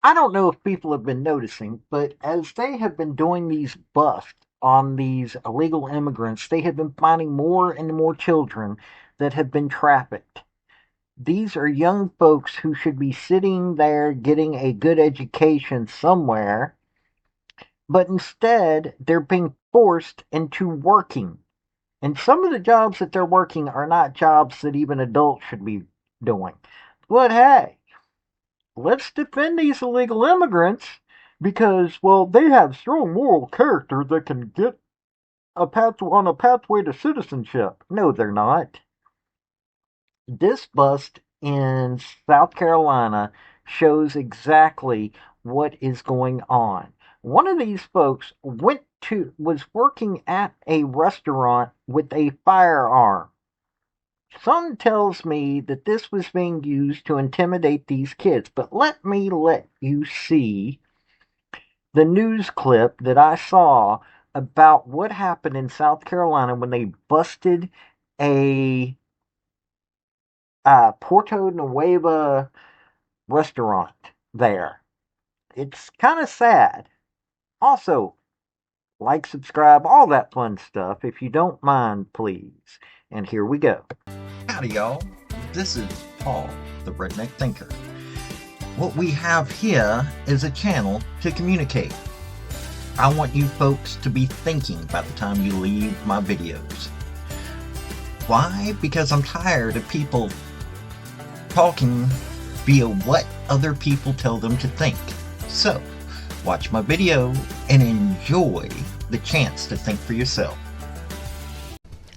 I don't know if people have been noticing, but as they have been doing these busts on these illegal immigrants, they have been finding more and more children that have been trafficked. These are young folks who should be sitting there getting a good education somewhere, but instead they're being forced into working. And some of the jobs that they're working are not jobs that even adults should be doing. But hey, let's defend these illegal immigrants because, well, they have strong moral character that can get a path on a pathway to citizenship. No, they're not. This bust in South Carolina shows exactly what is going on. One of these folks was working at a restaurant with a firearm. Some tells me that this was being used to intimidate these kids, but let you see the news clip that I saw about what happened in South Carolina when they busted a Porto Nueva restaurant there. It's kind of sad. Also, like, subscribe, all that fun stuff. If you don't mind, please. And here we go. Howdy, y'all. This is Paul, the Redneck Thinker. What we have here is a channel to communicate. I want you folks to be thinking by the time you leave my videos. Why? Because I'm tired of people talking via what other people tell them to think. So, watch my video and enjoy the chance to think for yourself.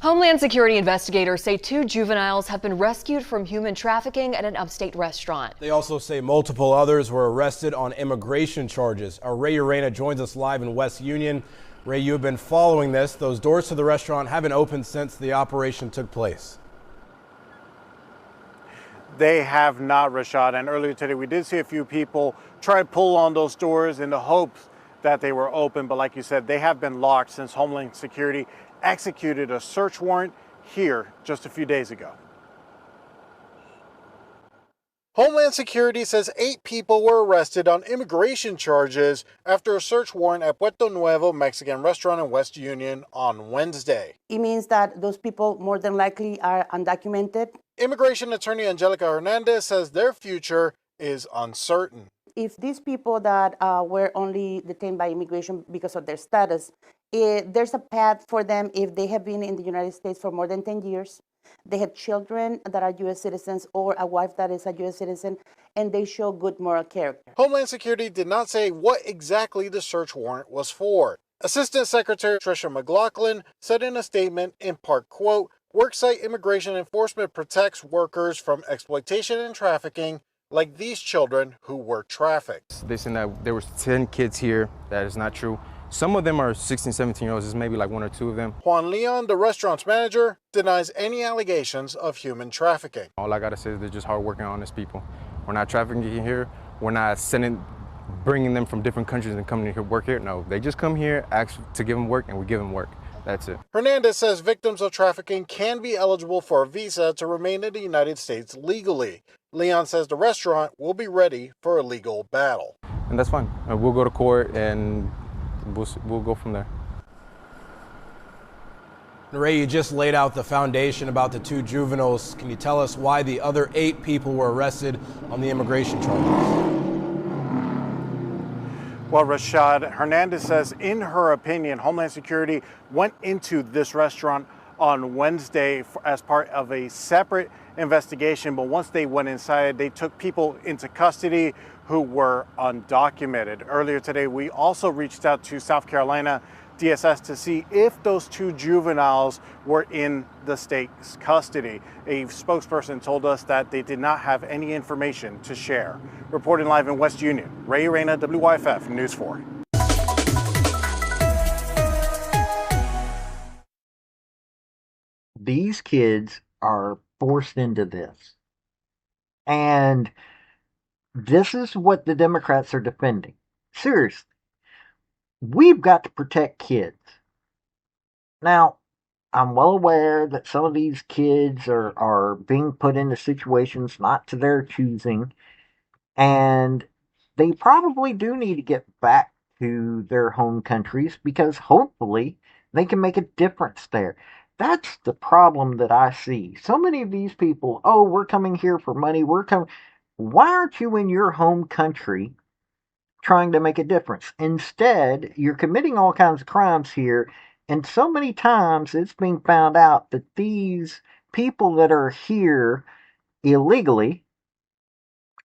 Homeland Security investigators say 2 juveniles have been rescued from human trafficking at an upstate restaurant. They also say multiple others were arrested on immigration charges. Our Ray Urena joins us live in West Union. Ray, you have been following this. Those doors to the restaurant haven't opened since the operation took place. They have not, Rashad. And earlier today, we did see a few people try to pull on those doors in the hopes that they were open. But like you said, they have been locked since Homeland Security executed a search warrant here just a few days ago. Homeland Security says 8 people were arrested on immigration charges after a search warrant at Puerto Nuevo Mexican restaurant in West Union on Wednesday. It means that those people more than likely are undocumented. Immigration attorney Angelica Hernandez says their future is uncertain. If these people that were only detained by immigration because of their status, there's a path for them if they have been in the United States for more than 10 years. They had children that are U.S. citizens or a wife that is a U.S. citizen, and they show good moral character. Homeland Security did not say what exactly the search warrant was for. Assistant Secretary Tricia McLaughlin said in a statement, in part, quote, "Worksite immigration enforcement protects workers from exploitation and trafficking like these children who were trafficked." They said that there was 10 kids here. That is not true. Some of them are 16, 17-year-olds. There's maybe like 1 or 2 of them. Juan Leon, the restaurant's manager, denies any allegations of human trafficking. All I gotta say is they're just hardworking, honest people. We're not trafficking here. We're not bringing them from different countries and coming to work here. No, they just come here, ask to give them work, and we give them work. That's it. Hernandez says victims of trafficking can be eligible for a visa to remain in the United States legally. Leon says the restaurant will be ready for a legal battle. And that's fine. We'll go to court and we'll go from there. Ray, you just laid out the foundation about the 2 juveniles. Can you tell us why the other 8 people were arrested on the immigration charges? Well, Rashad, Hernandez says in her opinion, Homeland Security went into this restaurant on Wednesday as part of a separate investigation. But once they went inside, they took people into custody who were undocumented. Earlier today, we also reached out to South Carolina DSS to see if those 2 juveniles were in the state's custody. A spokesperson told us that they did not have any information to share. Reporting live in West Union, Ray Urena, WYFF News 4. These kids are forced into this. And this is what the Democrats are defending. Seriously. We've got to protect kids. Now, I'm well aware that some of these kids are being put into situations not to their choosing. And they probably do need to get back to their home countries because hopefully they can make a difference there. That's the problem that I see. So many of these people, oh, we're coming here for money. We're coming. Why aren't you in your home country trying to make a difference? Instead, you're committing all kinds of crimes here. And so many times it's being found out that these people that are here illegally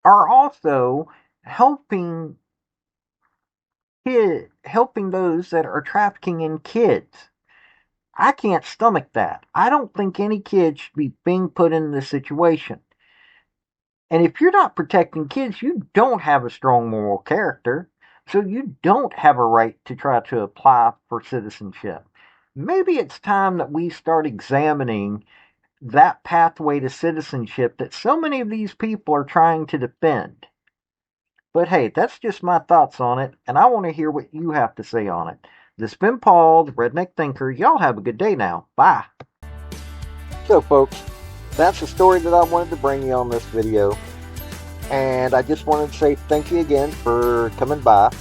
are also helping helping those that are trafficking in kids. I can't stomach that. I don't think any kid should be being put in this situation. And if you're not protecting kids, you don't have a strong moral character. So you don't have a right to try to apply for citizenship. Maybe it's time that we start examining that pathway to citizenship that so many of these people are trying to defend. But hey, that's just my thoughts on it, and I want to hear what you have to say on it. This has been Paul, the Redneck Thinker. Y'all have a good day now. Bye. So, folks, that's the story that I wanted to bring you on this video. And I just wanted to say thank you again for coming by.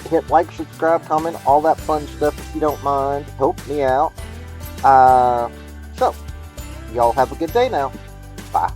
Hit like, subscribe, comment, all that fun stuff if you don't mind. Help me out. So, y'all have a good day now. Bye.